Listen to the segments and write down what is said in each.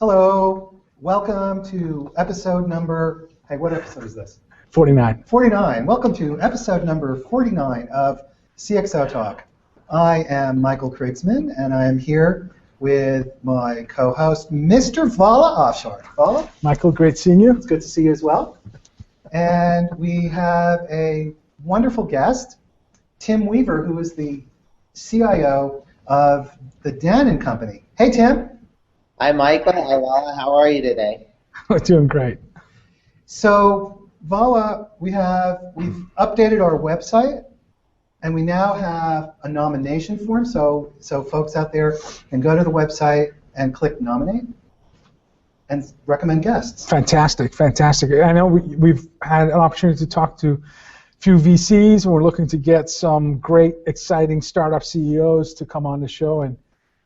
Hello, welcome to episode number, hey, what episode is this? 49. 49. Welcome to episode number 49 of CXOTalk. I am Michael Krigsman, and I am here with my co-host, Mr. Vala Offshore. Vala? Michael, great seeing you. It's good to see you as well. And we have a wonderful guest, Tim Weaver, who is the CIO of the Dannon company. Hey, Tim. Hi, Michael. Hi, Vala. How are you today? We're doing great. So, Vala, we've updated our website, and we now have a nomination form. So folks out there can go to the website and click nominate and recommend guests. Fantastic, fantastic. I know we've had an opportunity to talk to a few VCs, and we're looking to get some great, exciting startup CEOs to come on the show and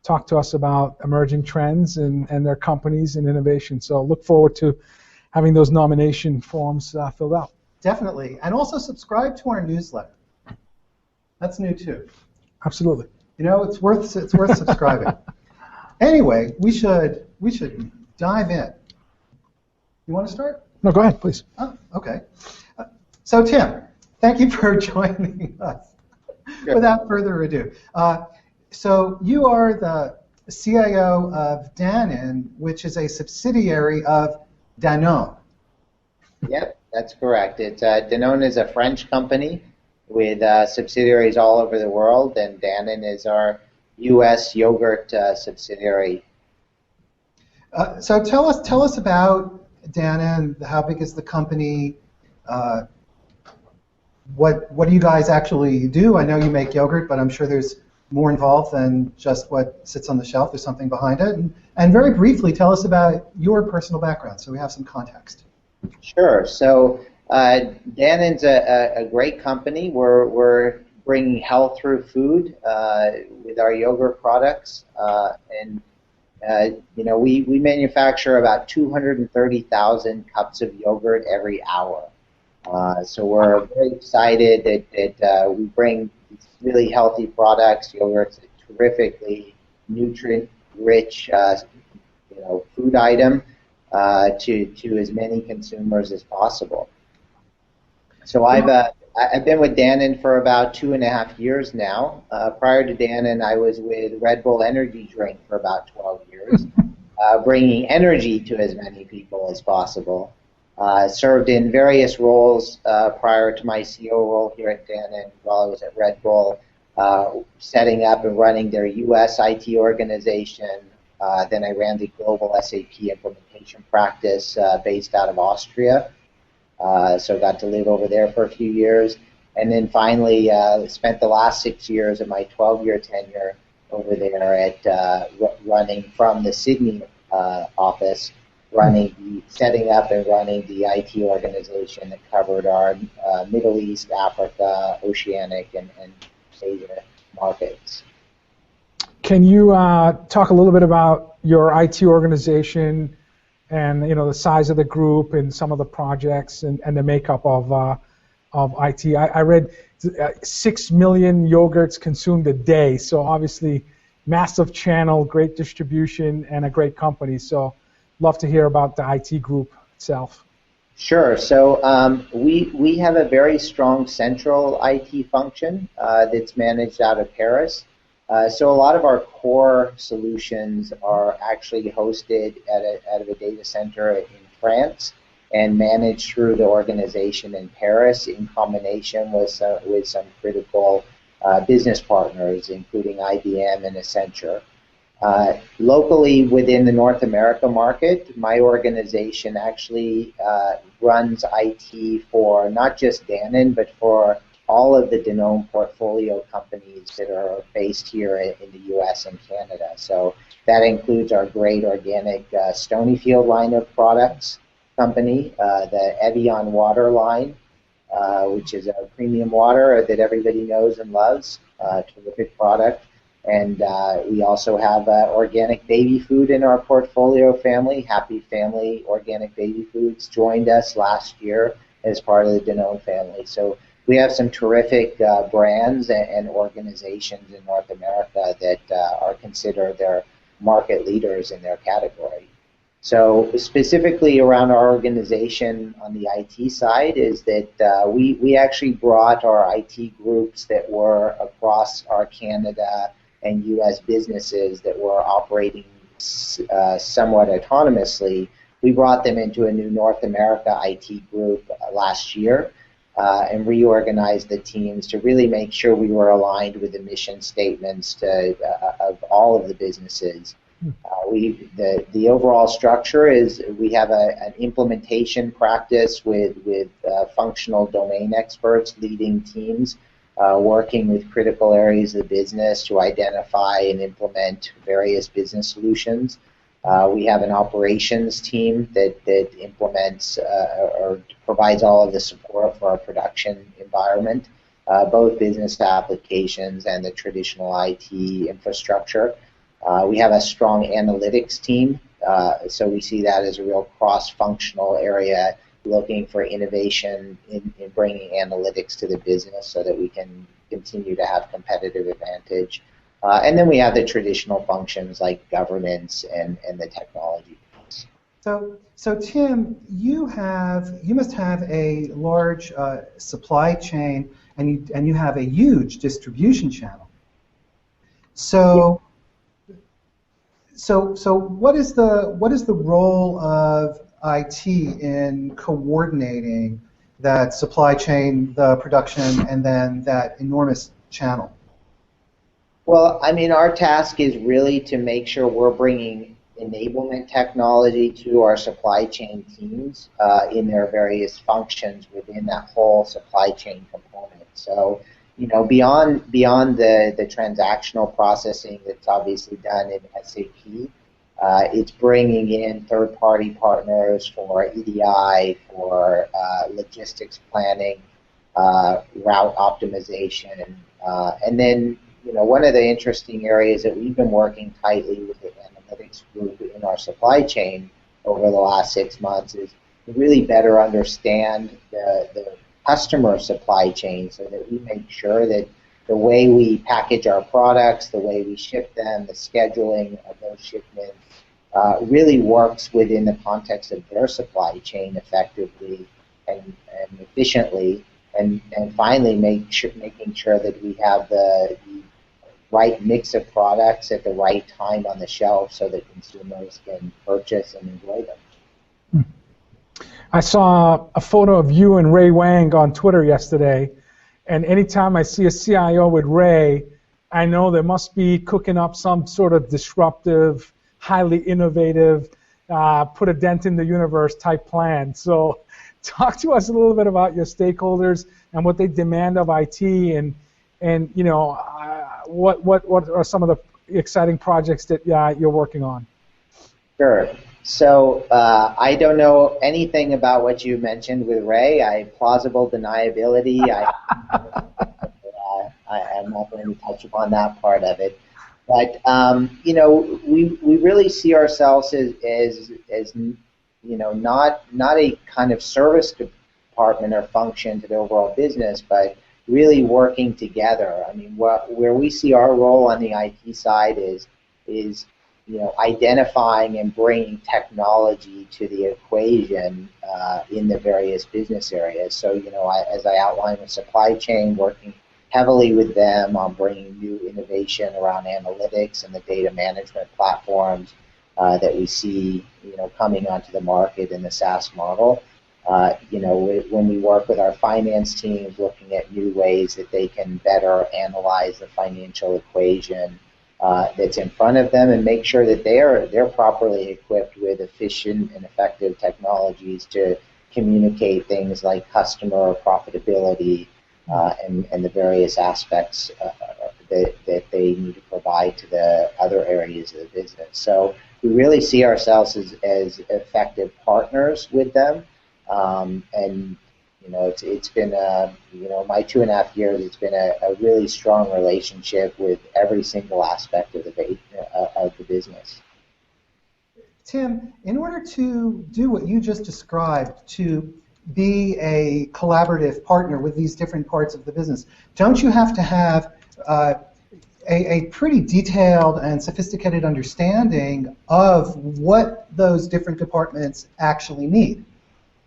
talk to us about emerging trends and their companies and innovation. So look forward to having those nomination forms filled out. Definitely. And also subscribe to our newsletter. That's new too. Absolutely. You know, it's worth subscribing. Anyway, we should dive in. You want to start? No, go ahead, please. Oh, okay. So Tim, thank you for joining us. Sure. Without further ado. So you are the CIO of Dannon, which is a subsidiary of Danone. Yep, that's correct. Danone is a French company with subsidiaries all over the world, and Dannon is our U.S. yogurt subsidiary. So tell us about Dannon. How big is the company? What do you guys actually do? I know you make yogurt, but I'm sure there's more involved than just what sits on the shelf. There's something behind it. And very briefly, tell us about your personal background so we have some context. Sure. So Dannon's a great company. We're bringing health through food with our yogurt products. We manufacture about 230,000 cups of yogurt every hour. So we're very excited that we bring really healthy products. Yogurt's a terrifically nutrient-rich, food item to as many consumers as possible. So I've been with Dannon for about 2.5 years now. Prior to Dannon, I was with Red Bull Energy Drink for about 12 years, bringing energy to as many people as possible. Served in various roles prior to my CEO role here at Dannon while I was at Red Bull, setting up and running their U.S. IT organization. Then I ran the global SAP implementation practice based out of Austria. So got to live over there for a few years. And then finally spent the last 6 years of my 12-year tenure over there at running from the Sydney office, setting up and running the IT organization that covered our Middle East, Africa, Oceanic, and Asia markets. Can you talk a little bit about your IT organization and the size of the group and some of the projects and the makeup of IT? I read 6 million yogurts consumed a day, so obviously massive channel, great distribution, and a great company. So love to hear about the IT group itself. Sure. So we have a very strong central IT function that's managed out of Paris. So a lot of our core solutions are actually hosted out of a data center in France and managed through the organization in Paris in combination with some critical business partners, including IBM and Accenture. Locally within the North America market, my organization actually runs IT for not just Dannon, but for all of the Danone portfolio companies that are based here in the U.S. and Canada. So that includes our great organic Stonyfield line of products company, the Evian water line, which is a premium water that everybody knows and loves, terrific product. And we also have organic baby food in our portfolio family. Happy Family Organic Baby Foods joined us last year as part of the Danone family. So we have some terrific brands and organizations in North America that are considered their market leaders in their category. So specifically around our organization on the IT side is that we actually brought our IT groups that were across our Canada and U.S. businesses that were operating somewhat autonomously. We brought them into a new North America IT group last year and reorganized the teams to really make sure we were aligned with the mission statements of all of the businesses. The overall structure is we have an implementation practice with functional domain experts leading teams, working with critical areas of the business to identify and implement various business solutions. We have an operations team that implements or provides all of the support for our production environment, both business applications and the traditional IT infrastructure. We have a strong analytics team, so we see that as a real cross-functional area looking for innovation in bringing analytics to the business so that we can continue to have competitive advantage. And then we have the traditional functions like governance and the technology. So Tim, you must have a large supply chain, and you have a huge distribution channel. So what is the role of IT in coordinating that supply chain, the production, and then that enormous channel? Well, I mean, our task is really to make sure we're bringing enablement technology to our supply chain teams in their various functions within that whole supply chain component. So, you know, beyond the transactional processing that's obviously done in SAP, it's bringing in third-party partners for EDI, for logistics planning, route optimization, and then, you know, one of the interesting areas that we've been working tightly with the analytics group in our supply chain over the last 6 months is to really better understand the customer supply chain so that we make sure that the way we package our products, the way we ship them, the scheduling of those shipments really works within the context of their supply chain effectively and efficiently, and finally making sure that we have the right mix of products at the right time on the shelf so that consumers can purchase and enjoy them. I saw a photo of you and Ray Wang on Twitter yesterday, and anytime I see a CIO with Ray, I know they must be cooking up some sort of disruptive, highly innovative, put a dent in the universe type plan. So talk to us a little bit about your stakeholders and what they demand of IT, and you know, what are some of the exciting projects that you're working on? Sure. So I don't know anything about what you mentioned with Ray. Plausible deniability. I'm not going to touch upon that part of it. But you know, we really see ourselves as you know, not a kind of service department or function to the overall business, but really working together. I mean, where we see our role on the IT side is you know, identifying and bringing technology to the equation in the various business areas. So, you know, as I outlined with supply chain, working heavily with them on bringing new innovation around analytics and the data management platforms that we see, you know, coming onto the market in the SaaS model. You know, when we work with our finance teams, looking at new ways that they can better analyze the financial equation that's in front of them, and make sure that they're properly equipped with efficient and effective technologies to communicate things like customer profitability and the various aspects that they need to provide to the other areas of the business. So we really see ourselves as effective partners with them. And you know, it's been you know, my 2.5 years. It's been a really strong relationship with every single aspect of the business. Tim, in order to do what you just described, to be a collaborative partner with these different parts of the business, don't you have to have a pretty detailed and sophisticated understanding of what those different departments actually need.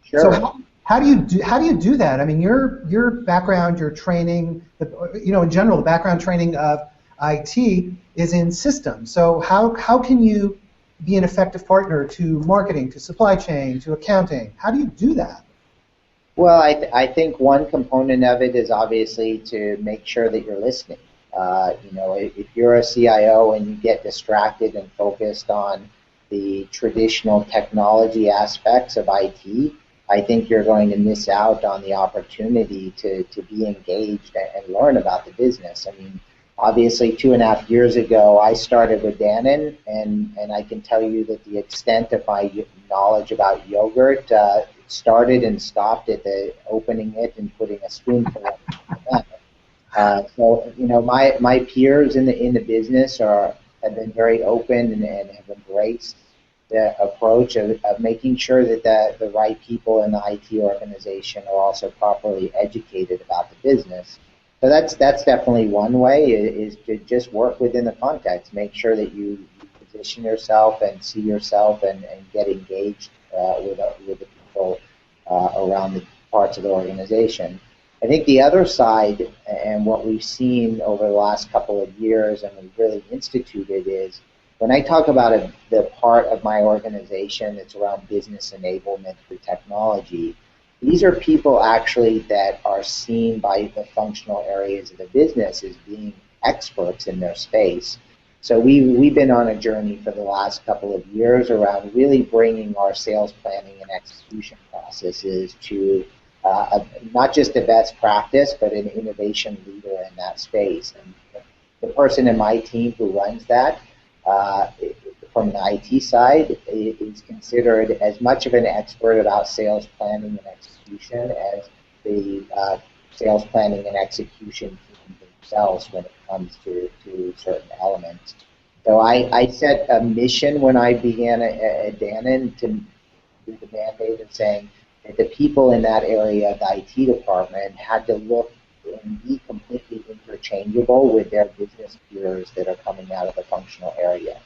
Sure. So how do you do that? I mean, your background, your training, in general, the background training of IT is in systems. So how can you be an effective partner to marketing, to supply chain, to accounting? How do you do that? Well, I think one component of it is obviously to make sure that you're listening. If you're a CIO and you get distracted and focused on the traditional technology aspects of IT, I think you're going to miss out on the opportunity to be engaged and learn about the business. I mean, obviously 2.5 years ago, I started with Dannon, and I can tell you that the extent of my knowledge about yogurt started and stopped at the opening it and putting a spoonful of it. My peers in the business have been very open and have embraced the approach of making sure that the right people in the IT organization are also properly educated about the business. So that's definitely one way, is to just work within the context, make sure that you position yourself and see yourself and get engaged with the people around the parts of the organization. I think the other side, and what we've seen over the last couple of years and we've really instituted, is when I talk about the part of my organization that's around business enablement through technology, these are people actually that are seen by the functional areas of the business as being experts in their space. So we've been on a journey for the last couple of years around really bringing our sales planning and execution processes to not just a best practice, but an innovation leader in that space. And the person in my team who runs that, from the IT side, is considered as much of an expert about sales planning and execution as the sales planning and execution team themselves when it comes to certain elements. So I set a mission when I began at Dannon with the mandate of saying that the people in that area of the IT department had to look and be completely interchangeable with their business peers that are coming out of the functional area.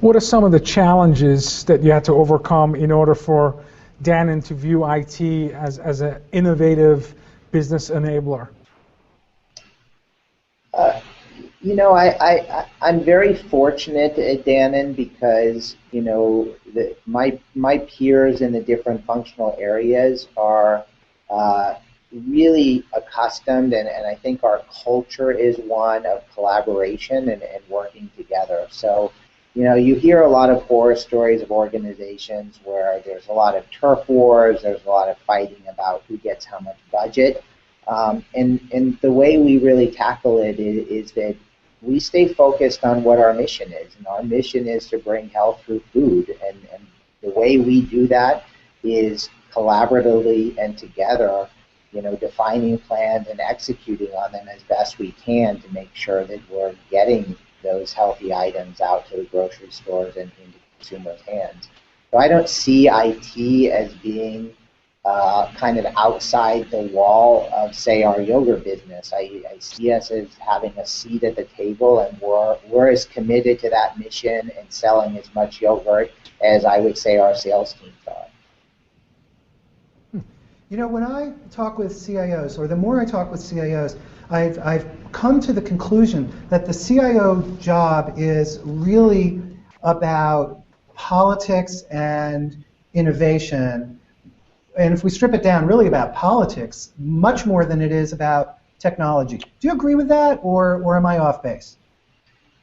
What are some of the challenges that you had to overcome in order for Dannon to view IT as an innovative business enabler? I'm very fortunate at Dannon because, my peers in the different functional areas are really accustomed, and I think our culture is one of collaboration and working together. So, you hear a lot of horror stories of organizations where there's a lot of turf wars, there's a lot of fighting about who gets how much budget. And the way we really tackle it is that we stay focused on what our mission is. And our mission is to bring health through food. And the way we do that is collaboratively and together, defining plans and executing on them as best we can to make sure that we're getting those healthy items out to the grocery stores and into consumers' hands. So I don't see IT as being kind of outside the wall of, say, our yogurt business. I see us as having a seat at the table, and we're as committed to that mission and selling as much yogurt as I would say our sales teams are. When I talk with CIOs, or the more I talk with CIOs, I've come to the conclusion that the CIO job is really about politics and innovation. And if we strip it down, really about politics, much more than it is about technology. Do you agree with that, or am I off base?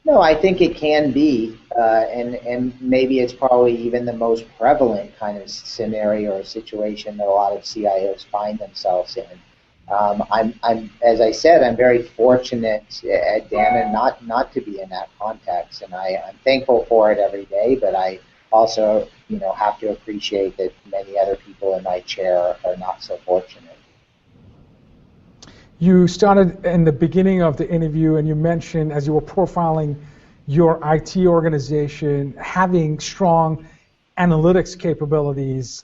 No, I think it can be, and maybe it's probably even the most prevalent kind of scenario or situation that a lot of CIOs find themselves in. As I said, I'm very fortunate at Dannon not to be in that context, and I'm thankful for it every day. But I also, have to appreciate that many other people in my chair are not so fortunate. You started in the beginning of the interview, and you mentioned, as you were profiling your IT organization, having strong analytics capabilities.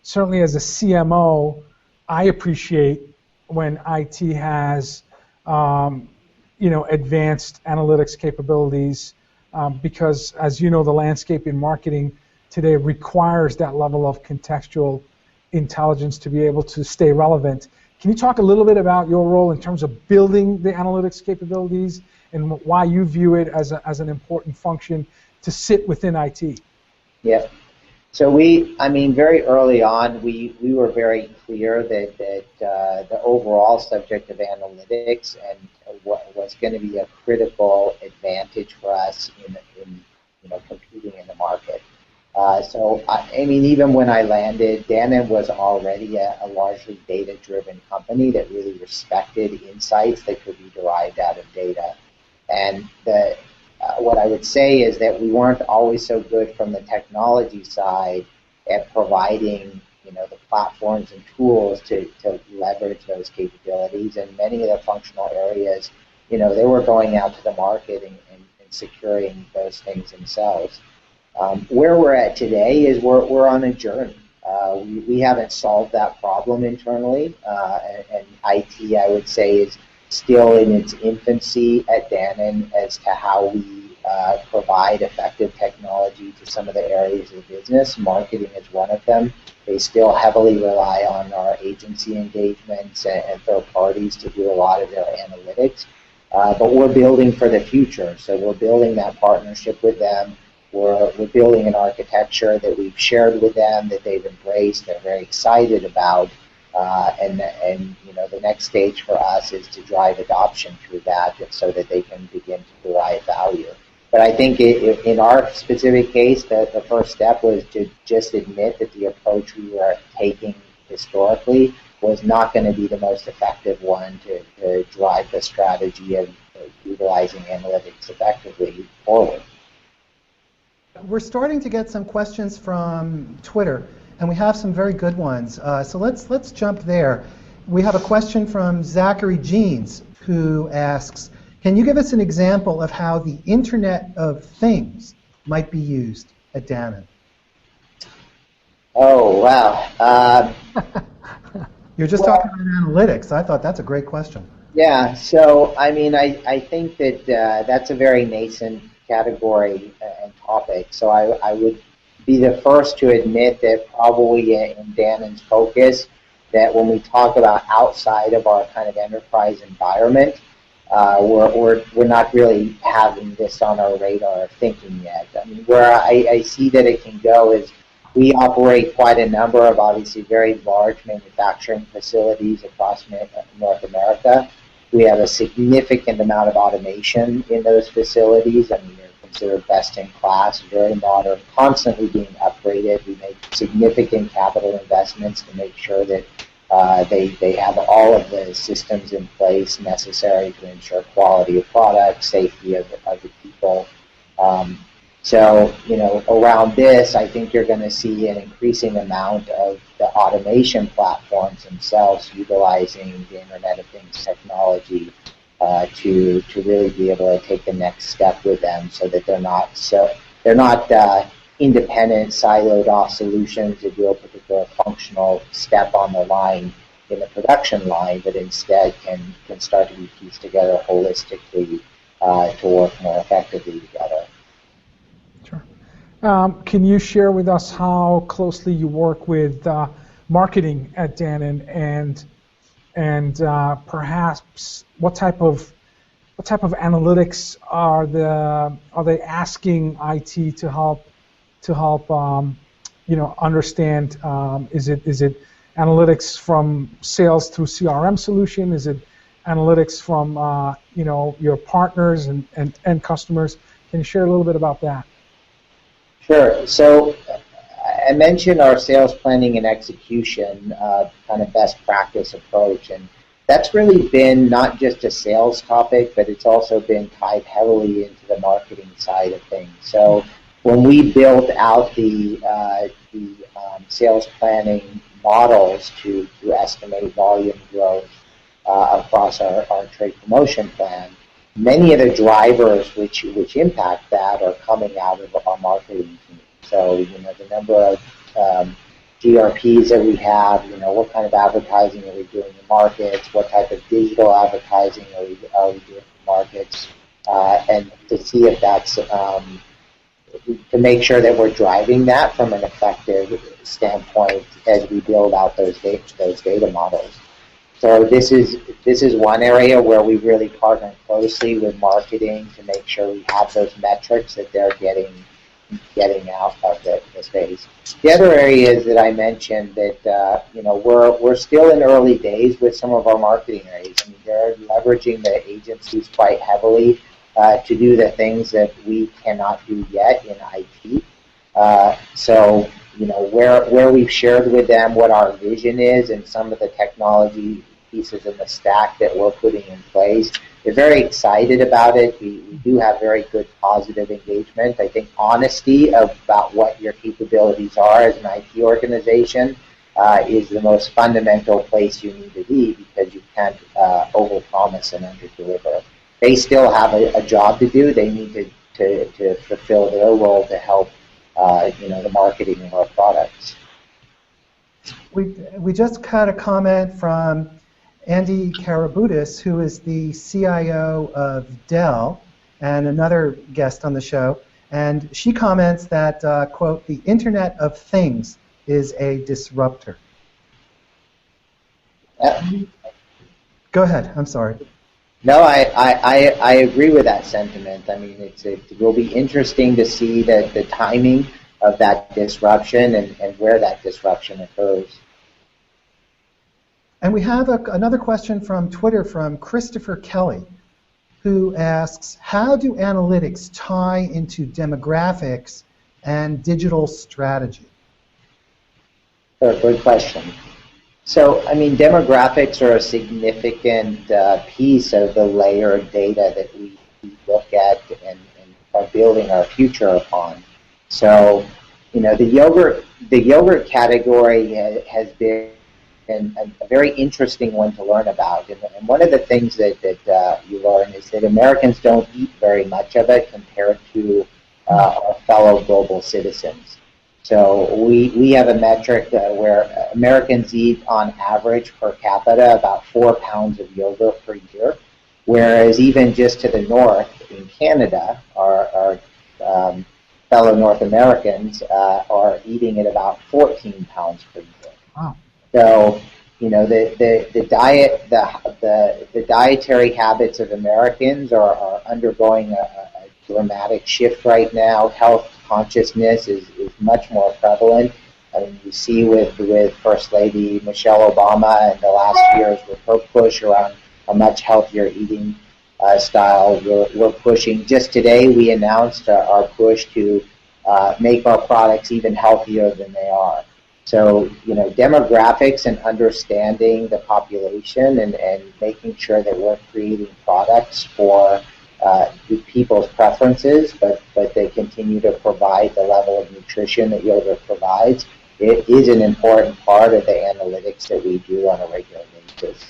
Certainly as a CMO, I appreciate when IT has advanced analytics capabilities, because as you know, the landscape in marketing today requires that level of contextual intelligence to be able to stay relevant. Can you talk a little bit about your role in terms of building the analytics capabilities and why you view it as an important function to sit within IT? Yeah. So very early on, we were very clear that the overall subject of analytics and what was going to be a critical advantage for us in competing in the market. Even when I landed, Dannon was already a largely data-driven company that really respected insights that could be derived out of data. And what I would say is that we weren't always so good from the technology side at providing, the platforms and tools to leverage those capabilities. And many of the functional areas, they were going out to the market and securing those things themselves. Where we're at today is we're on a journey. We haven't solved that problem internally, and IT, I would say, is still in its infancy at Dannon as to how we provide effective technology to some of the areas of the business. Marketing is one of them. They still heavily rely on our agency engagements and third parties to do a lot of their analytics. But we're building for the future. So we're building that partnership with them. We're building an architecture that we've shared with them, that they've embraced, they're very excited about. And the next stage for us is to drive adoption through that so that they can begin to derive value. But I think in our specific case, the first step was to just admit that the approach we were taking historically was not going to be the most effective one to drive the strategy of utilizing analytics effectively forward. We're starting to get some questions from Twitter, and we have some very good ones. So let's jump there. We have a question from Zachary Jeans, who asks, can you give us an example of how the Internet of Things might be used at Dannon? Oh, wow. You're just talking about analytics. I thought that's a great question. Yeah, so I think that that's a very nascent category and topic. So I would be the first to admit that probably in Dannon's focus, that when we talk about outside of our kind of enterprise environment, we're not really having this on our radar thinking yet. Where I see that it can go is we operate quite a number of obviously very large manufacturing facilities across North America. We have a significant amount of automation in those facilities. They're considered best in class, very modern, constantly being upgraded. We make significant capital investments to make sure that they have all of the systems in place necessary to ensure quality of product, safety of the people. So, around this, I think you're going to see an increasing amount of the automation platforms themselves utilizing the Internet of Things technology to really be able to take the next step with them, so that they're not independent, siloed off solutions to do a particular functional step on the line in the production line, but instead can start to be pieced together holistically to work more effectively together. Sure. Can you share with us how closely you work with marketing at Dannon, and perhaps what type of analytics are they asking IT to help understand? Is it analytics from sales through CRM solution? Is it analytics from your partners and customers? Can you share a little bit about that? Sure. So I mentioned our sales planning and execution kind of best practice approach, and that's really been not just a sales topic, but it's also been tied heavily into the marketing side of things. So when we built out the sales planning models to estimate volume growth across our trade promotion plan, many of the drivers which impact that are coming out of our marketing team. So the number of GRPs that we have, what kind of advertising are we doing in markets, what type of digital advertising are we doing in markets, and to see if that's, to make sure that we're driving that from an effective standpoint as we build out those data models. So this is one area where we really partner closely with marketing to make sure we have those metrics that they're getting out of the space. The other areas that I mentioned that we're still in early days with some of our marketing areas. I mean, they're leveraging the agencies quite heavily to do the things that we cannot do yet in IT. So where we've shared with them what our vision is and some of the technology pieces in the stack that we're putting in place, they're very excited about it. We do have very good positive engagement. I think honesty about what your capabilities are as an IT organization is the most fundamental place you need to be, because you can't overpromise and underdeliver. They still have a job to do. They need to fulfill their role to help the marketing of our products. We just had a comment from Andy Karaboutis, who is the CIO of Dell and another guest on the show, and she comments that, quote, the Internet of Things is a disruptor. Go ahead, I'm sorry. No, I agree with that sentiment. I mean, it will be interesting to see the timing of that disruption and where that disruption occurs. And we have another question from Twitter from Christopher Kelly, who asks, how do analytics tie into demographics and digital strategy? Good question. So, I mean, demographics are a significant piece of the layered data that we look at and are building our future upon. So, the yogurt category has been a very interesting one to learn about. And one of the things that you learn is that Americans don't eat very much of it compared to our fellow global citizens. So we have a metric where Americans eat on average per capita about 4 pounds of yogurt per year, whereas even just to the north in Canada, our fellow North Americans are eating at about 14 pounds per year. Wow. So the dietary habits of Americans are undergoing a dramatic shift right now. Health consciousness is much more prevalent. I mean, you see with First Lady Michelle Obama in the last years with her push around a much healthier eating style. We're pushing. Just today, we announced our push to make our products even healthier than they are. So, demographics and understanding the population and making sure that we're creating products for people's preferences, but they continue to provide the level of nutrition that yogurt provides. It is an important part of the analytics that we do on a regular basis.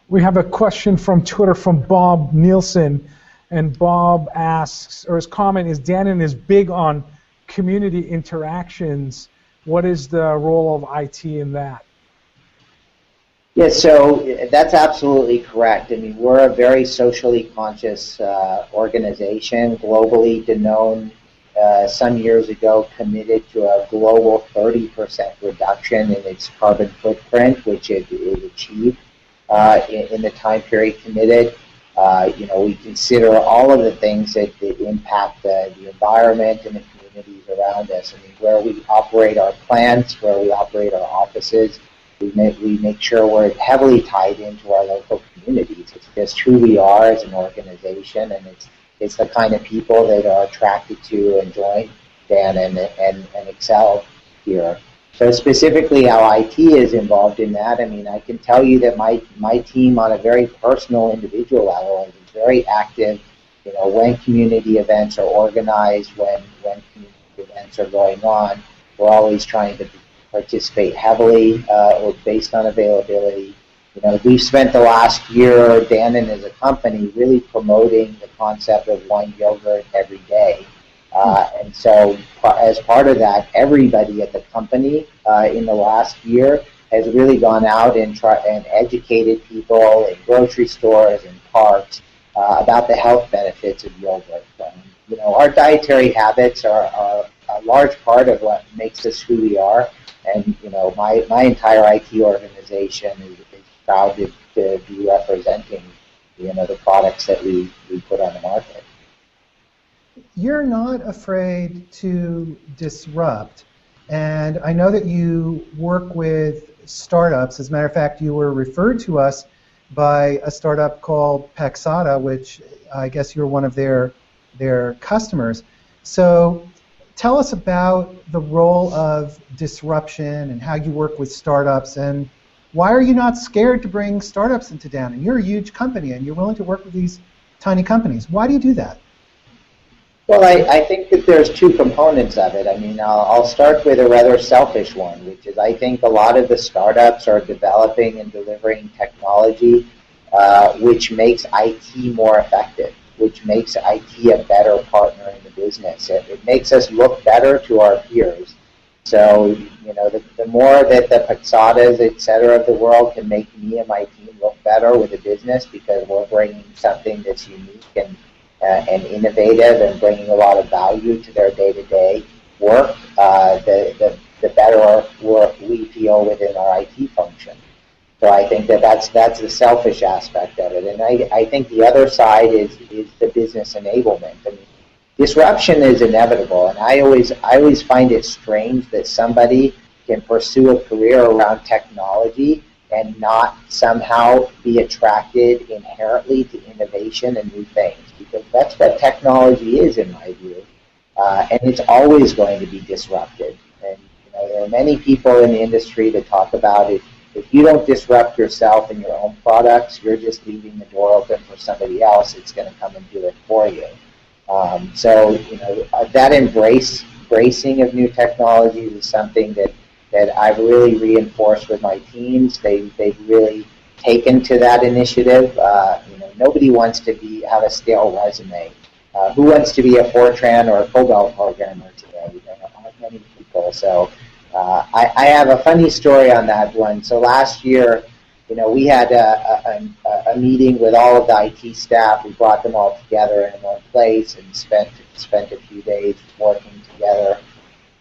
We have a question from Twitter from Bob Nielsen, and Bob asks, or his comment is, Dannon is big on community interactions. What is the role of IT in that? Yes, so that's absolutely correct. I mean, we're a very socially conscious organization. Globally, Danone, some years ago, committed to a global 30% reduction in its carbon footprint, which it achieved in the time period committed. We consider all of the things that impact the environment and the communities around us. I mean, where we operate our plants, where we operate our offices, we make sure we're heavily tied into our local communities. It's just who we are as an organization, and it's the kind of people that are attracted to and join Dannon and excel here. So specifically how IT is involved in that, I mean, I can tell you that my team on a very personal, individual level is very active. When community events are organized, when community events are going on, we're always trying to participate heavily or based on availability. We've spent the last year, Dannon as a company, really promoting the concept of one yogurt every day. And so as part of that, everybody at the company in the last year has really gone out and educated people in grocery stores and parks about the health benefits of yogurt. Our dietary habits are a large part of what makes us who we are, and my entire IT organization is proud to be representing the products that we put on the market. You're not afraid to disrupt, and I know that you work with startups. As a matter of fact, you were referred to us by a startup called Paxata, which I guess you're one of their customers. So tell us about the role of disruption and how you work with startups, and why are you not scared to bring startups into Dannon? You're a huge company and you're willing to work with these tiny companies. Why do you do that? Well, I think that there's two components of it. I mean, I'll start with a rather selfish one, which is I think a lot of the startups are developing and delivering technology which makes IT more effective, which makes IT a better partner in the business. It makes us look better to our peers. So, the more that the Paxatas, et cetera, of the world can make me and my team look better with the business because we're bringing something that's unique and innovative and bringing a lot of value to their day-to-day work, the better we feel within our IT function. So I think that's the selfish aspect of it. And I think the other side is the business enablement. I mean, disruption is inevitable, and I always find it strange that somebody can pursue a career around technology and not somehow be attracted inherently to innovation and new things, because that's what technology is, in my view, and it's always going to be disrupted. And there are many people in the industry that talk about it. If you don't disrupt yourself and your own products, you're just leaving the door open for somebody else that's going to come and do it for you. So that embracing of new technologies is something that I've really reinforced with my teams. They've really taken to that initiative. Nobody wants to have a stale resume. Who wants to be a Fortran or a COBOL programmer today? There aren't many people. So I have a funny story on that one. So last year, we had a meeting with all of the IT staff. We brought them all together in one place and spent a few days working together.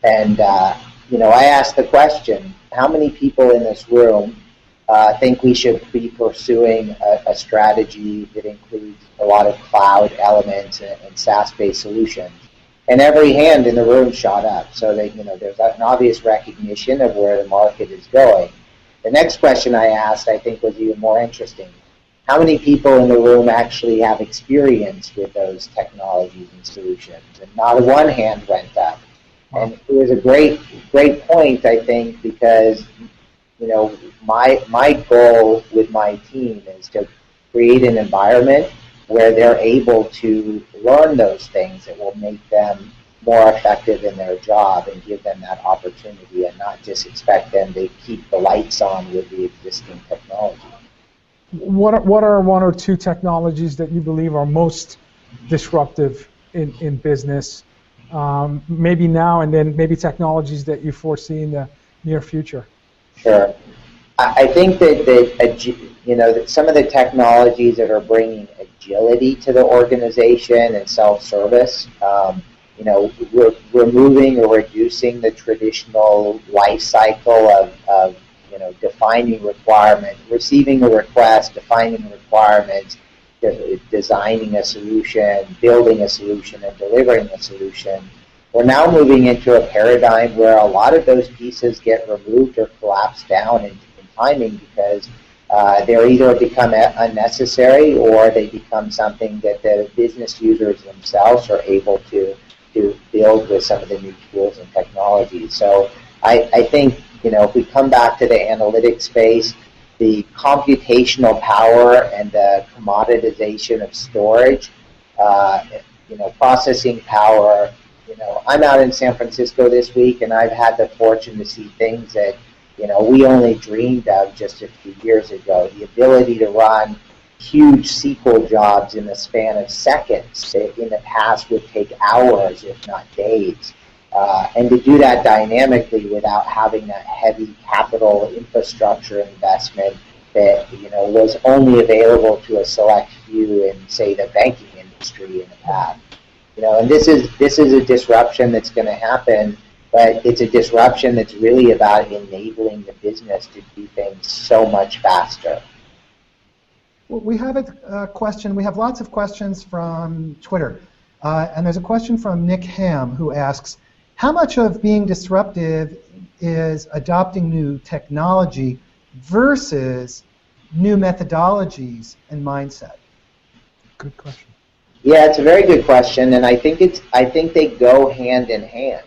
And I asked the question, how many people in this room think we should be pursuing a strategy that includes a lot of cloud elements and SaaS-based solutions? And every hand in the room shot up. So that there's an obvious recognition of where the market is going. The next question I asked, I think, was even more interesting. How many people in the room actually have experience with those technologies and solutions? And not one hand went up. And it was a great point, I think, because my goal with my team is to create an environment where they're able to learn those things that will make them more effective in their job and give them that opportunity, and not just expect them to keep the lights on with the existing technology. What are one or two technologies that you believe are most disruptive in business? Maybe now, and then maybe technologies that you foresee in the near future. Sure. I think that some of the technologies that are bringing agility to the organization and self-service, we're moving or reducing the traditional life cycle of defining requirements, receiving a request, defining requirements, designing a solution, building a solution, and delivering a solution. We're now moving into a paradigm where a lot of those pieces get removed or collapsed down in timing because they're either become unnecessary or they become something that the business users themselves are able to build with some of the new tools and technologies. So I think, if we come back to the analytics space, the computational power and the commoditization of storage, processing power. I'm out in San Francisco this week, and I've had the fortune to see things that we only dreamed of just a few years ago. The ability to run huge SQL jobs in the span of seconds that in the past would take hours, if not days. And to do that dynamically without having that heavy capital infrastructure investment that was only available to a select few in, say, the banking industry in the past. And this is a disruption that's going to happen, but it's a disruption that's really about enabling the business to do things so much faster. Well, we have a question. We have lots of questions from Twitter. And there's a question from Nick Ham who asks, how much of being disruptive is adopting new technology versus new methodologies and mindset? Good question. Yeah, it's a very good question, and I think they go hand in hand,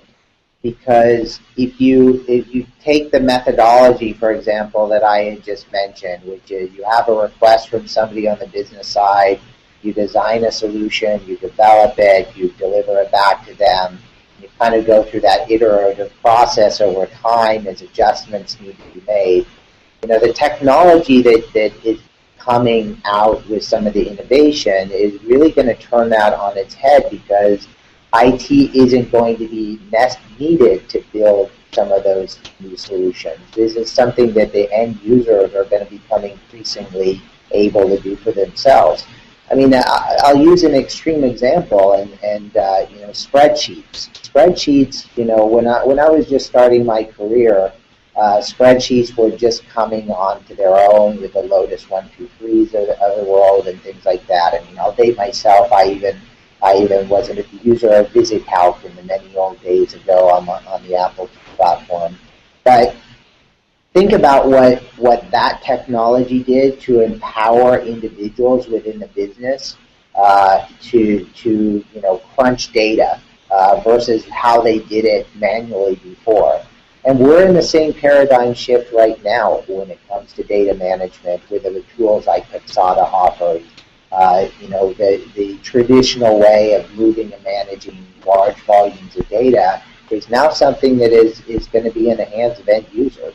because if you take the methodology, for example, that I had just mentioned, which is you have a request from somebody on the business side, you design a solution, you develop it, you deliver it back to them, you kind of go through that iterative process over time as adjustments need to be made. The technology that is coming out with some of the innovation is really going to turn that on its head, because IT isn't going to be needed to build some of those new solutions. This is something that the end users are going to become increasingly able to do for themselves. I mean, I'll use an extreme example, and spreadsheets. Spreadsheets, when I was just starting my career, spreadsheets were just coming onto their own with the Lotus 1-2-3s of the world and things like that. I mean, I'll date myself. I even wasn't a user of VisiCalc in the many old days ago on the Apple platform. But think about what that technology did to empower individuals within the business to crunch data versus how they did it manually before. And we're in the same paradigm shift right now when it comes to data management with the tools like CXOTalk offers. The traditional way of moving and managing large volumes of data is now something that is going to be in the hands of end users.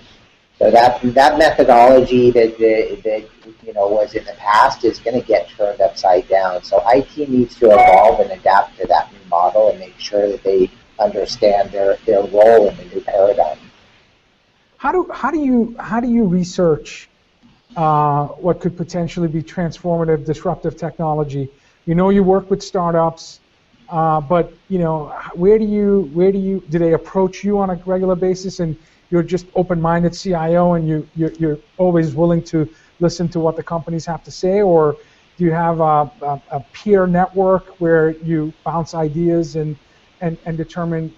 So that methodology that was in the past is going to get turned upside down. So IT needs to evolve and adapt to that new model and make sure that they understand their role in the new paradigm. How do you research what could potentially be transformative, disruptive technology? You work with startups, but where do they approach you on a regular basis, and you're just open-minded CIO and you're always willing to listen to what the companies have to say, or do you have a peer network where you bounce ideas and determine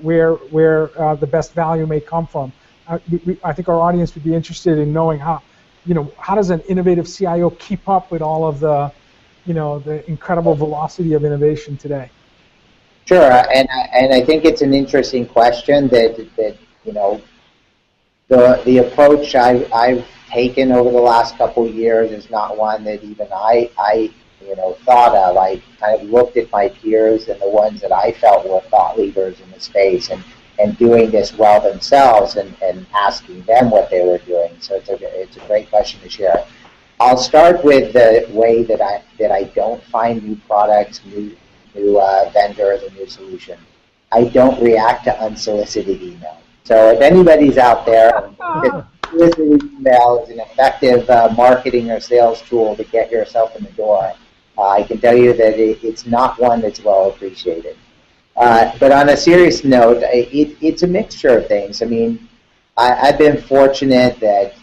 where the best value may come from? I think our audience would be interested in knowing how does an innovative CIO keep up with all of the incredible velocity of innovation today? Sure, and I think it's an interesting question that the approach I've taken over the last couple of years is not one that even I thought of. I kind of looked at my peers and the ones that I felt were thought leaders in the space and doing this well themselves and asking them what they were doing. So it's a great question to share. I'll start with the way that I don't find new products, new vendors, and new solutions. I don't react to unsolicited email. So if anybody's out there, unsolicited email is an effective marketing or sales tool to get yourself in the door. I can tell you that it's not one that's well appreciated. But on a serious note, it's a mixture of things. I mean, I've been fortunate that,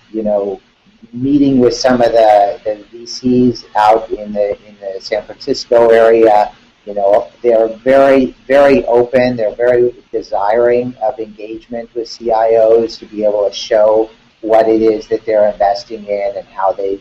meeting with some of the VCs out in the San Francisco area, they're very, very open. They're very desiring of engagement with CIOs to be able to show what it is that they're investing in and how those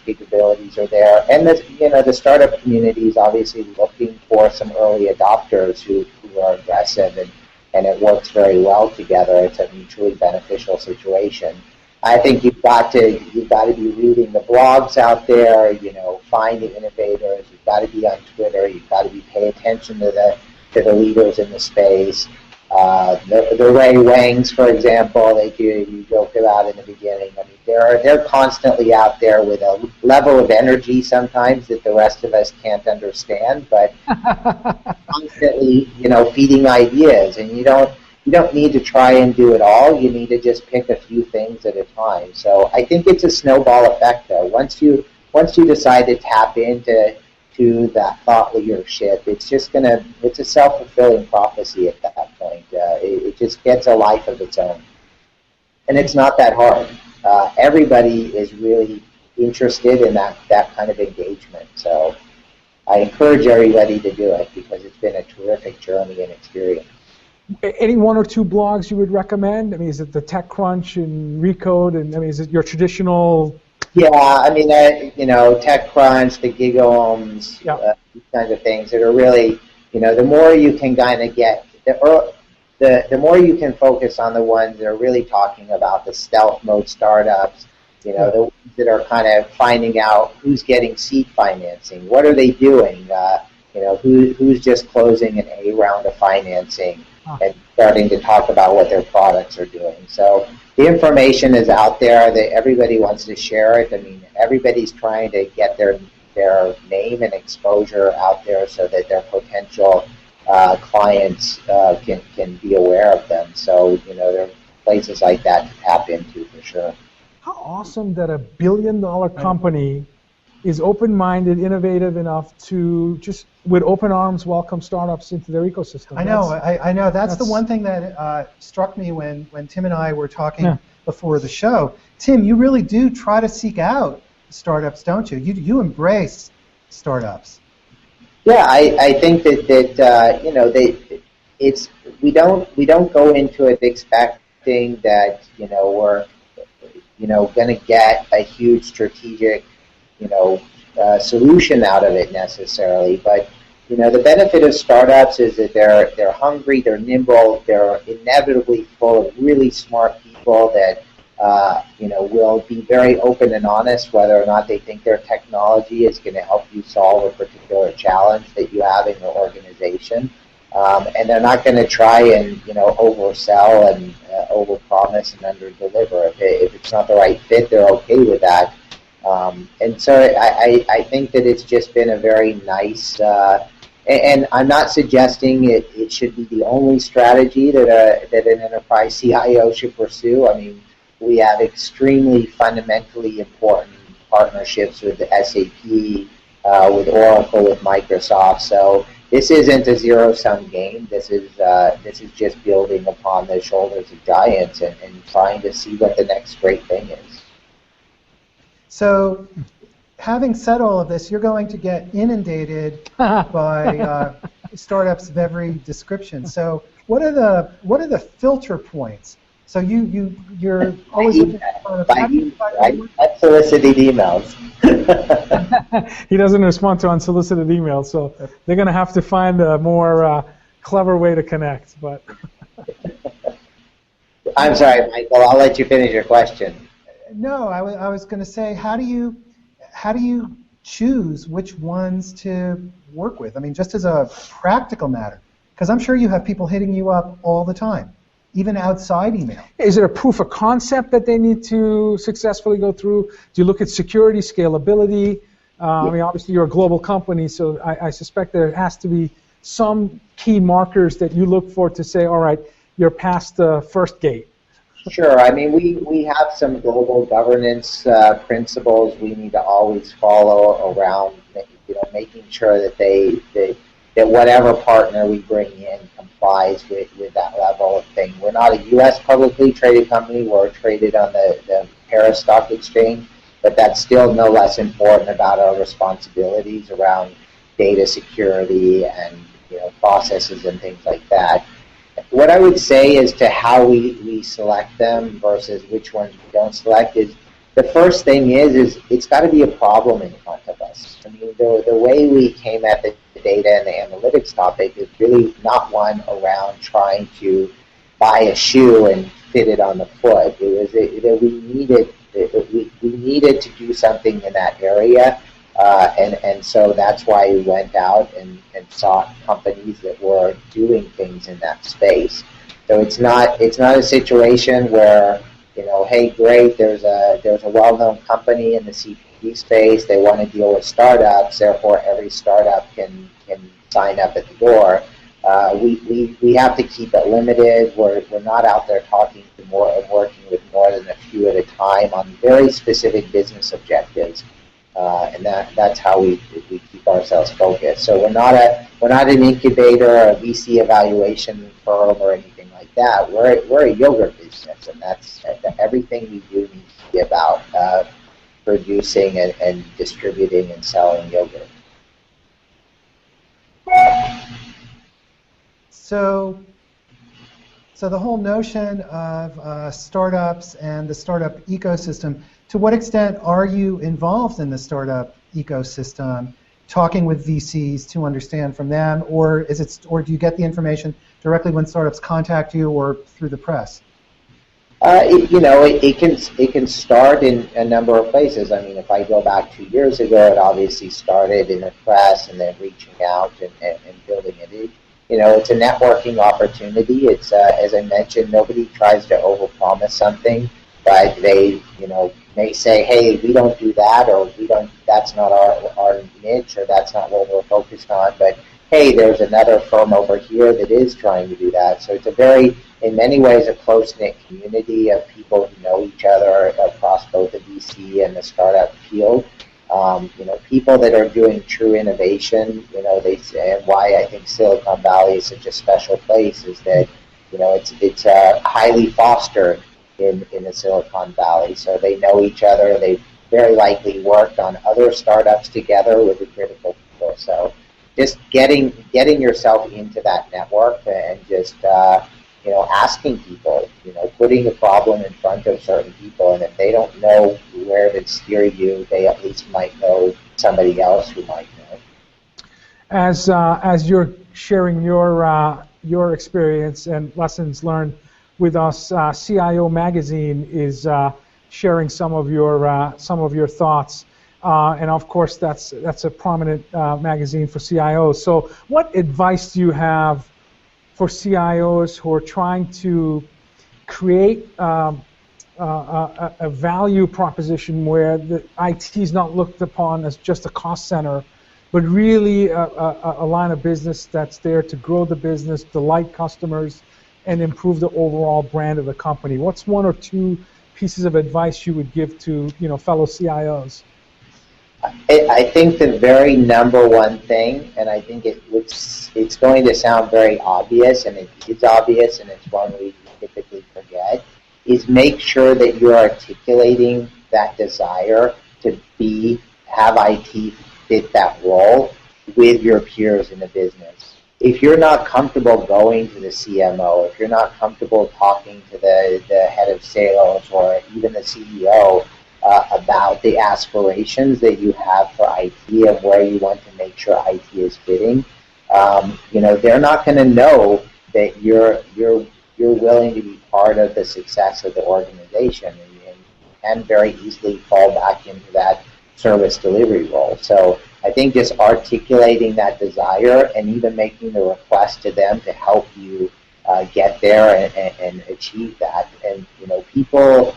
capabilities are there. And the startup community is obviously looking for some early adopters who are aggressive, and it works very well together. It's a mutually beneficial situation. I think you've got to be reading the blogs out there, find the innovators. You've got to be on Twitter. You've got to be paying attention to the leaders in the space. The Ray Wangs, for example, that you joked about in the beginning. I mean, they're constantly out there with a level of energy sometimes that the rest of us can't understand, but constantly, feeding ideas. And you don't need to try and do it all. You need to just pick a few things at a time. So I think it's a snowball effect, though. Once you decide to tap into that thought leadership, it's a self-fulfilling prophecy at that point. It just gets a life of its own. And it's not that hard. Everybody is really interested in that kind of engagement. So I encourage everybody to do it because it's been a terrific journey and experience. Any one or two blogs you would recommend? I mean, is it the TechCrunch and Recode? And I mean, is it your traditional? Yeah, I mean, TechCrunch, the GigaOms, these kinds of things that are really, the more you can kind of get, the more you can focus on the ones that are really talking about the stealth mode startups, the ones that are kind of finding out who's getting seed financing, what are they doing, who's just closing an A round of financing and starting to talk about what their products are doing. So the information is out there that everybody wants to share it. I mean, everybody's trying to get their name and exposure out there so that their potential clients can be aware of them. So, there are places like that to tap into for sure. How awesome that $1 billion company is open-minded, innovative enough to just, with open arms, welcome startups into their ecosystem. I know. That's the one thing that struck me when Tim and I were talking before the show. Tim, you really do try to seek out startups, don't you? You embrace startups. Yeah, I think that we don't go into it expecting that we're going to get a huge strategic solution out of it necessarily, but the benefit of startups is that they're hungry, they're nimble, they're inevitably full of really smart people that will be very open and honest whether or not they think their technology is going to help you solve a particular challenge that you have in your organization, and they're not going to try and oversell and overpromise and underdeliver. If it's not the right fit, they're okay with that. And so I think that it's just been a very nice, and I'm not suggesting it should be the only strategy that an enterprise CIO should pursue. I mean, we have extremely fundamentally important partnerships with SAP, with Oracle, with Microsoft. So this isn't a zero-sum game. This is just building upon the shoulders of giants and trying to see what the next great thing is. So, having said all of this, you're going to get inundated by startups of every description. So, what are the filter points? So you're always looking for unsolicited emails. He doesn't respond to unsolicited emails, so they're going to have to find a more clever way to connect. But I'm sorry, Michael. I'll let you finish your question. No, I was going to say, how do you choose which ones to work with? I mean, just as a practical matter, because I'm sure you have people hitting you up all the time, even outside email. Is it a proof of concept that they need to successfully go through? Do you look at security, scalability? I mean, obviously you're a global company, so I suspect there has to be some key markers that you look for to say, all right, you're past the first gate. Sure. I mean, we have some global governance principles we need to always follow around, making sure that that whatever partner we bring in complies with that level of thing. We're not a U.S. publicly traded company. We're traded on the Paris Stock Exchange, but that's still no less important about our responsibilities around data security and processes and things like that. What I would say as to how we select them versus which ones we don't select is the first thing is it's got to be a problem in front of us. I mean, the way we came at the data and the analytics topic is really not one around trying to buy a shoe and fit it on the foot. It was that we needed to do something in that area And so that's why we went out and sought companies that were doing things in that space. So it's not a situation where, hey, great, there's a well-known company in the CPG space. They want to deal with startups. Therefore, every startup can sign up at the door. We have to keep it limited. We're not out there talking to more and working with more than a few at a time on very specific business objectives. And that's how we keep ourselves focused. So we're not an incubator or a VC evaluation firm or anything like that. We're a yogurt business, and that's everything we do needs to be about producing and distributing and selling yogurt. So the whole notion of startups and the startup ecosystem, to what extent are you involved in the startup ecosystem, talking with VCs to understand from them, or do you get the information directly when startups contact you or through the press? It can start in a number of places. I mean, if I go back 2 years ago, it obviously started in the press and then reaching out and building it. It's a networking opportunity. It's as I mentioned, nobody tries to overpromise something, but they may say, hey, we don't do that, or that's not our niche, or that's not what we're focused on. But hey, there's another firm over here that is trying to do that. So it's in many ways, a close-knit community of people who know each other across both the VC and the startup field. People that are doing true innovation, and why I think Silicon Valley is such a special place is that, it's highly fostered in the Silicon Valley. So they know each other. They very likely worked on other startups together with the critical people. So just getting yourself into that network and just, asking people, putting the problem in front of certain people, and if they don't know where to steer you, they at least might know somebody else who might know. As you're sharing your experience and lessons learned with us, CIO Magazine is sharing some of your thoughts, and of course that's a prominent magazine for CIOs. So, what advice do you have for CIOs who are trying to create a value proposition where the IT is not looked upon as just a cost center, but really a line of business that's there to grow the business, delight customers, and improve the overall brand of the company? What's one or two pieces of advice you would give to fellow CIOs? I think the very number one thing, and I think it's going to sound very obvious, and it is obvious, and it's one we typically forget, is make sure that you're articulating that desire to have IT fit that role with your peers in the business. If you're not comfortable going to the CMO, if you're not comfortable talking to the head of sales or even the CEO about the aspirations that you have for IT and where you want to make sure IT is fitting, they're not going to know that you're willing to be part of the success of the organization, and you can very easily fall back into that service delivery role. So I think just articulating that desire and even making the request to them to help you get there and achieve that. And people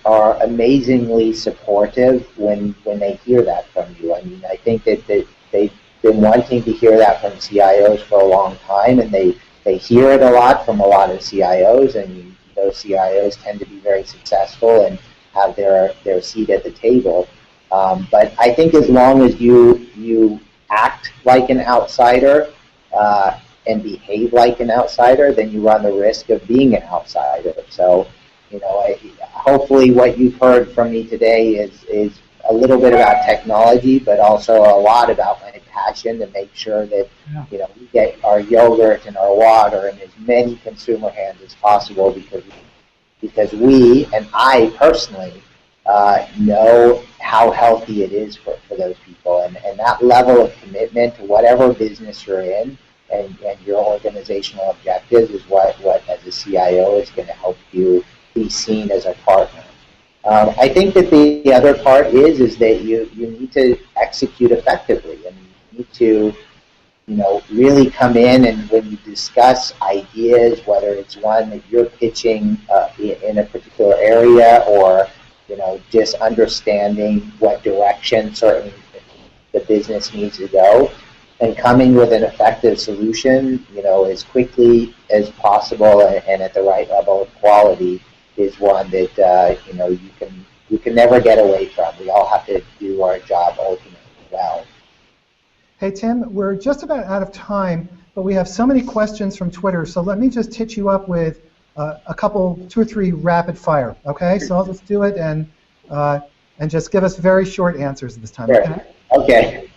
are amazingly supportive when they hear that from you. I mean, I think that they've been wanting to hear that from CIOs for a long time, and they hear it a lot from a lot of CIOs, and those CIOs tend to be very successful and have their seat at the table. But I think as long as you act like an outsider and behave like an outsider, then you run the risk of being an outsider. So, hopefully what you've heard from me today is a little bit about technology, but also a lot about my passion to make sure that we get our yogurt and our water in as many consumer hands as possible, because we, and I personally, know how healthy it is for those people, and that level of commitment to whatever business you're in and your organizational objectives is what as a CIO is going to help you be seen as a partner. I think that the other part is that you need to execute effectively, and you need to really come in, and when you discuss ideas, whether it's one that you're pitching in a particular area, or just understanding what direction certain the business needs to go, and coming with an effective solution, as quickly as possible and at the right level of quality, is one that you can never get away from. We all have to do our job ultimately well. Hey, Tim, we're just about out of time, but we have so many questions from Twitter, so let me just hit you up with a couple, 2 or 3 rapid fire, okay? So I'll just do it and just give us very short answers this time, okay? Okay.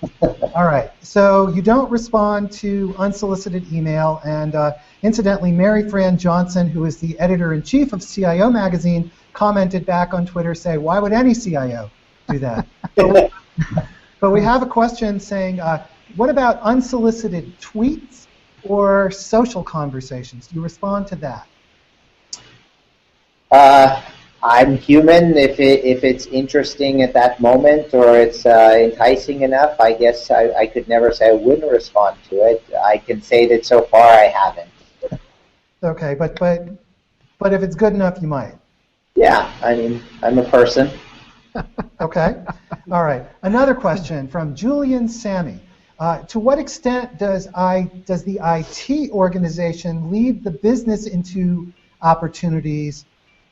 All right, so you don't respond to unsolicited email, and incidentally, Mary Fran Johnson, who is the editor-in-chief of CIO magazine, commented back on Twitter saying, why would any CIO do that? But we have a question saying, what about unsolicited tweets or social conversations? Do you respond to that? I'm human. If it's interesting at that moment or it's enticing enough, I guess I could never say I wouldn't respond to it. I can say that so far I haven't. Okay, but if it's good enough, you might. Yeah, I mean, I'm a person. Okay. All right. Another question from Julian Sammy. To what extent does the IT organization lead the business into opportunities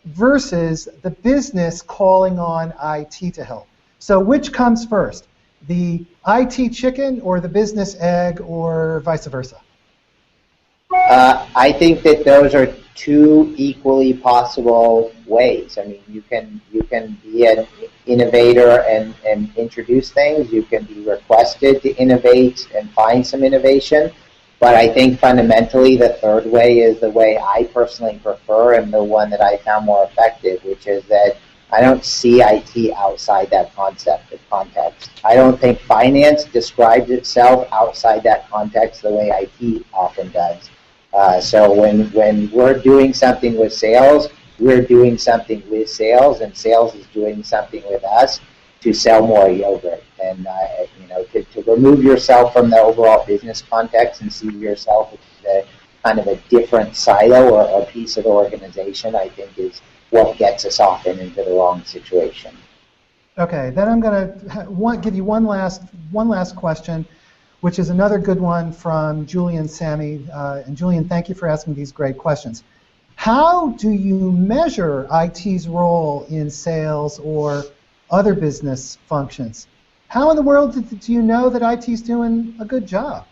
versus the business calling on IT to help? So which comes first, the IT chicken or the business egg, or vice versa? I think that those are 2 equally possible ways. I mean, you can be an innovator and introduce things. You can be requested to innovate and find some innovation. But I think fundamentally the third way is the way I personally prefer, and the one that I found more effective, which is that I don't see IT outside that concept of context. I don't think finance describes itself outside that context the way IT often does. So when we're doing something with sales, we're doing something with sales, and sales is doing something with us to sell more yogurt. And to remove yourself from the overall business context and see yourself as kind of a different silo or a piece of the organization, I think is what gets us often into the wrong situation. Okay, then I'm going to give you one last question, which is another good one from Julian Sammy. And Julian, thank you for asking these great questions. How do you measure IT's role in sales or other business functions? How in the world do you know that IT's doing a good job?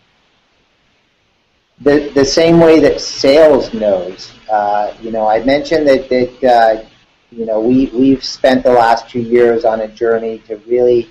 The same way that sales knows. I mentioned that we've spent the last 2 years on a journey to really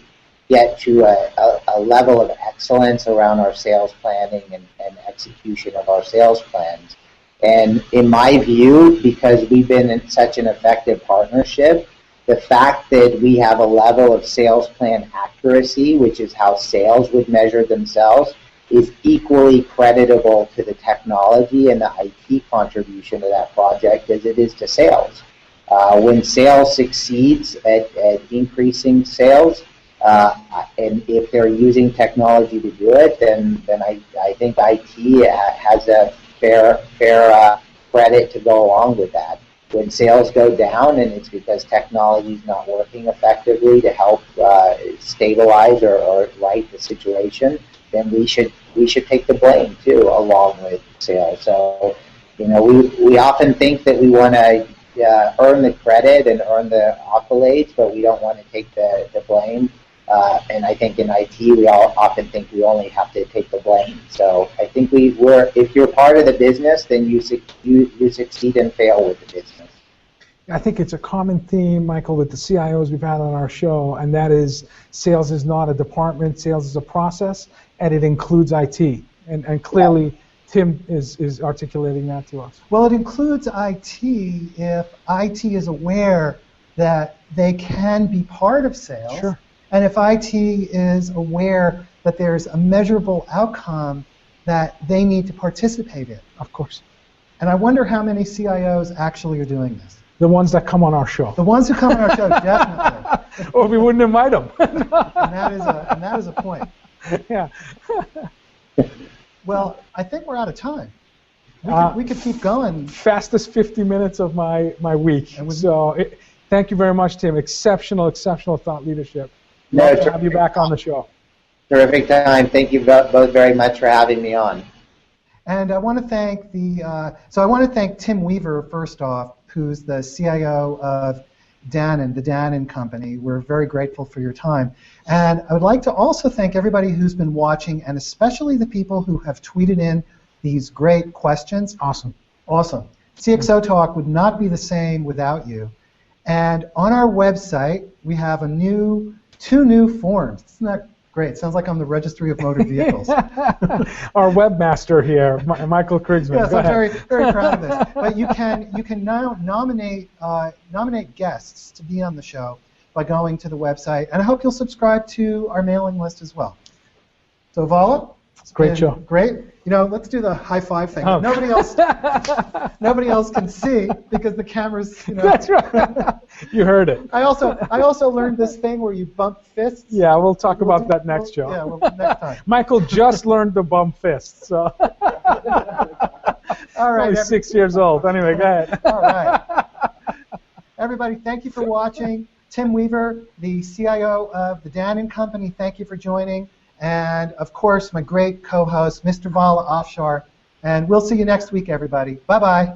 get to a level of excellence around our sales planning and execution of our sales plans. And in my view, because we've been in such an effective partnership, the fact that we have a level of sales plan accuracy, which is how sales would measure themselves, is equally creditable to the technology and the IT contribution to that project as it is to sales. When sales succeeds at increasing sales, and if they're using technology to do it, then I think IT has a fair credit to go along with that. When sales go down and it's because technology is not working effectively to help stabilize or right the situation, then we should take the blame too, along with sales. So, we often think that we want to earn the credit and earn the accolades, but we don't want to take the blame. And I think in IT, we all often think we only have to take the blame. So I think if you're part of the business, then you succeed and fail with the business. I think it's a common theme, Michael, with the CIOs we've had on our show, and that is sales is not a department, sales is a process, and it includes IT. And clearly, Tim is articulating that to us. Well, it includes IT if IT is aware that they can be part of sales. Sure. And if IT is aware that there's a measurable outcome that they need to participate in. Of course. And I wonder how many CIOs actually are doing this. The ones that come on our show. The ones who come on our show, definitely. Or we wouldn't invite them. And that is a point. Yeah. Well, I think we're out of time. We could keep going. Fastest 50 minutes of my week. So thank you very much, Tim. Exceptional thought leadership. Love to have you back on the show. Terrific time. Thank you both very much for having me on. And I want to thank I want to thank Tim Weaver first off, who's the CIO of Dannon, the Dannon company. We're very grateful for your time. And I would like to also thank everybody who's been watching, and especially the people who have tweeted in these great questions. Awesome. CXOTalk would not be the same without you. And on our website, we have two new forms. Isn't that great? Sounds like I'm the Registry of Motor Vehicles. Our webmaster here, Michael Krigsman. Yes, I'm very proud of this. But you can now nominate guests to be on the show by going to the website, and I hope you'll subscribe to our mailing list as well. So Vala, great show. Great. Let's do the high five thing. Oh. Nobody else can see because the camera's. That's right. You heard it. I also learned this thing where you bump fists. Yeah, we'll talk about that next show. Yeah, next time. Michael just learned to bump fists. So. All right. He's 6 years old. Anyway, go ahead. All right. Everybody, thank you for watching. Tim Weaver, the CIO of the Dannon Company, thank you for joining. And, of course, my great co-host, Mr. Vala Offshore. And we'll see you next week, everybody. Bye-bye.